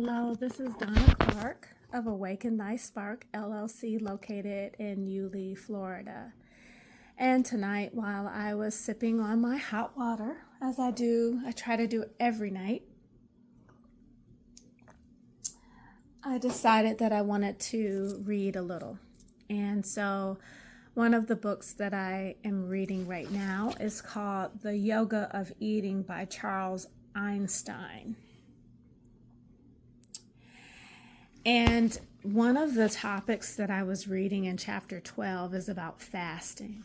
Hello, this is Donna Clark of Awaken Thy Spark LLC located in Yulee, Florida. And tonight, while I was sipping on my hot water, as I try to do every night, I decided that I wanted to read a little. And so one of the books that I am reading right now is called The Yoga of Eating by Charles Einstein. And one of the topics that I was reading in chapter 12 is about fasting.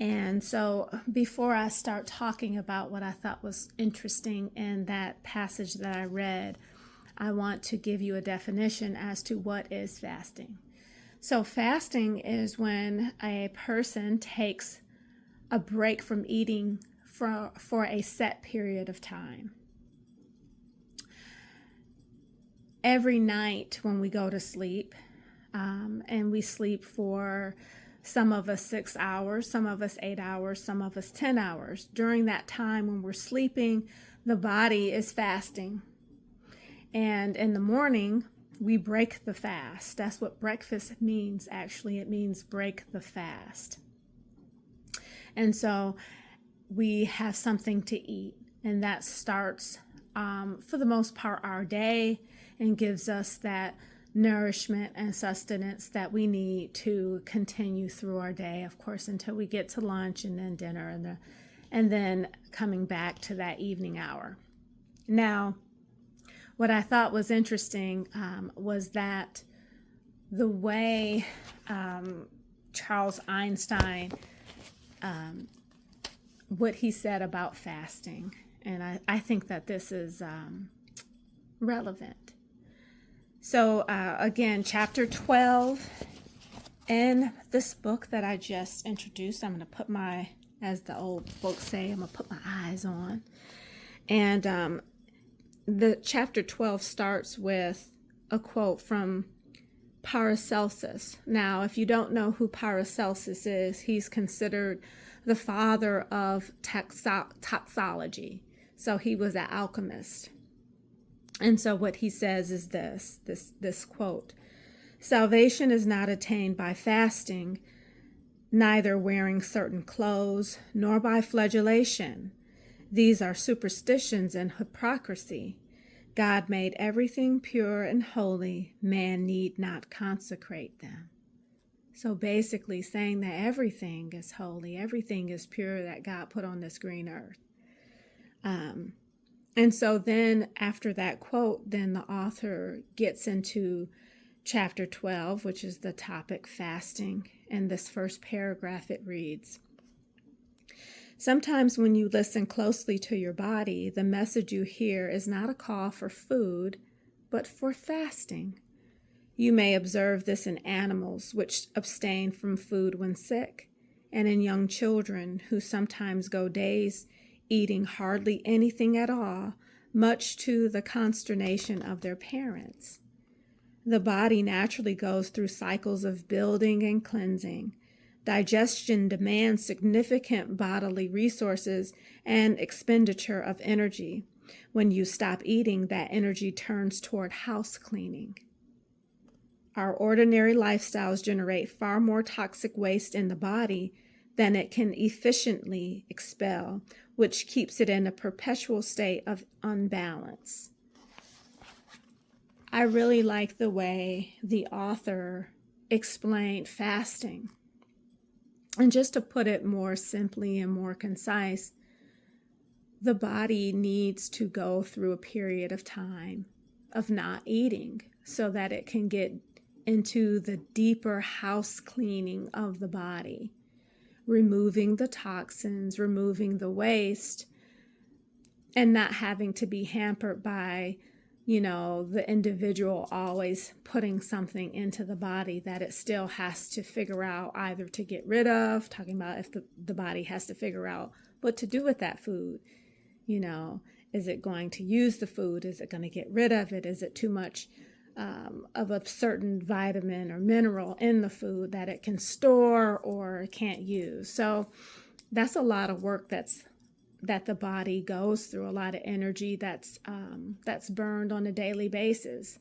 And so before I start talking about what I thought was interesting in that passage that I read, I want to give you a definition as to what is fasting. So fasting is when a person takes a break from eating for a set period of time. Every night when we go to sleep, and we sleep for some of us 6 hours, some of us 8 hours, some of us 10 hours. During that time when we're sleeping, the body is fasting. And in the morning, we break the fast. That's what breakfast means, actually. It means break the fast. And so we have something to eat, and that starts, for the most part, our day, and gives us that nourishment and sustenance that we need to continue through our day, of course, until we get to lunch and then dinner and then coming back to that evening hour. Now, what I thought was interesting was that the way Charles Einstein, what he said about fasting, and I think that this is relevant. So again, chapter 12 in this book that I just introduced, I'm going to put as the old folks say, I'm going to put my eyes on. And the chapter 12 starts with a quote from Paracelsus. Now, if you don't know who Paracelsus is, he's considered the father of toxology. So he was an alchemist. And so what he says is this quote: "Salvation is not attained by fasting, neither wearing certain clothes, nor by flagellation. These are superstitions and hypocrisy. God made everything pure and holy. Man need not consecrate them." So basically saying that everything is holy, everything is pure that God put on this green earth. And so then after that quote, then the author gets into chapter 12, which is the topic fasting. In this first paragraph, it reads, "Sometimes when you listen closely to your body, the message you hear is not a call for food, but for fasting. You may observe this in animals which abstain from food when sick, and in young children who sometimes go days eating hardly anything at all, much to the consternation of their parents. The body naturally goes through cycles of building and cleansing. Digestion demands significant bodily resources and expenditure of energy. When you stop eating, that energy turns toward house cleaning. Our ordinary lifestyles generate far more toxic waste in the body than it can efficiently expel, which keeps it in a perpetual state of unbalance." I really like the way the author explained fasting. And just to put it more simply and more concise, the body needs to go through a period of time of not eating so that it can get into the deeper house cleaning of the body, removing the toxins, removing the waste, and not having to be hampered by, the individual always putting something into the body that it still has to figure out either to get rid of, talking about if the body has to figure out what to do with that food. Is it going to use the food? Is it going to get rid of it? Is it too much of a certain vitamin or mineral in the food that it can store or can't use? So that's a lot of work that's that the body goes through, a lot of energy that's burned on a daily basis.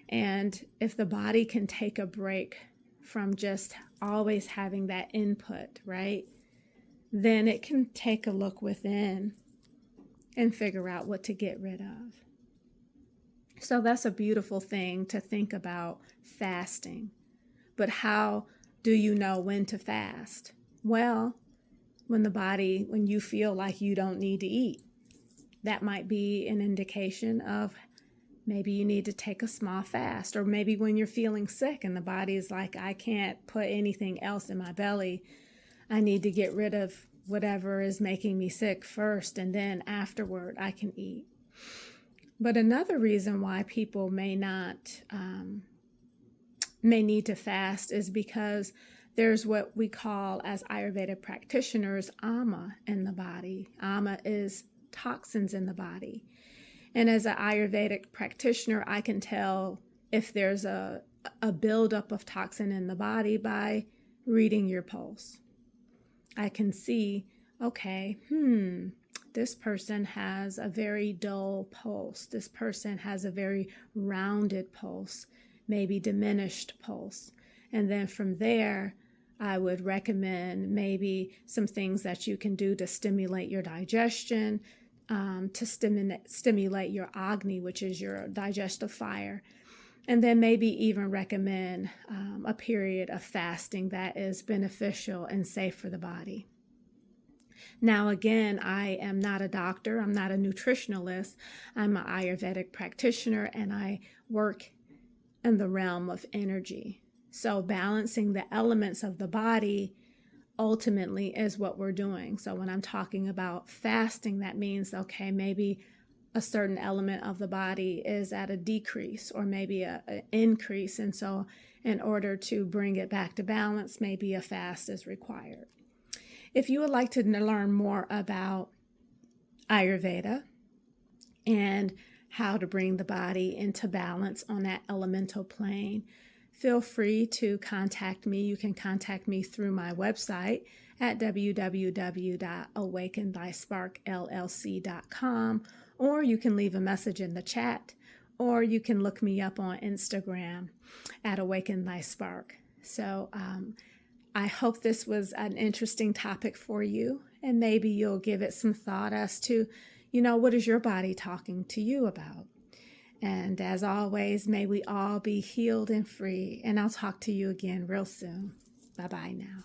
And if the body can take a break from just always having that input, right, then it can take a look within and figure out what to get rid of. So that's a beautiful thing to think about fasting. But how do you know when to fast? Well, when you feel like you don't need to eat. That might be an indication of maybe you need to take a small fast, or maybe when you're feeling sick and the body is like, I can't put anything else in my belly. I need to get rid of whatever is making me sick first, and then afterward I can eat. But another reason why people may need to fast is because there's what we call, as Ayurveda practitioners, ama in the body. Ama is toxins in the body. And as an Ayurvedic practitioner, I can tell if there's a buildup of toxin in the body by reading your pulse. I can see, okay, this person has a very dull pulse. This person has a very rounded pulse, maybe diminished pulse. And then from there, I would recommend maybe some things that you can do to stimulate your digestion, to stimulate your Agni, which is your digestive fire. And then maybe even recommend a period of fasting that is beneficial and safe for the body. Now, again, I am not a doctor. I'm not a nutritionalist. I'm an Ayurvedic practitioner, and I work in the realm of energy. So balancing the elements of the body ultimately is what we're doing. So when I'm talking about fasting, that means, okay, maybe a certain element of the body is at a decrease or maybe an increase. And so in order to bring it back to balance, maybe a fast is required. If you would like to learn more about Ayurveda and how to bring the body into balance on that elemental plane, feel free to contact me. You can contact me through my website at www.awakenthySparkllc.com, or you can leave a message in the chat, or you can look me up on Instagram at Awaken Thy Spark. So I hope this was an interesting topic for you, and maybe you'll give it some thought as to, what is your body talking to you about? And as always, may we all be healed and free. And I'll talk to you again real soon. Bye-bye now.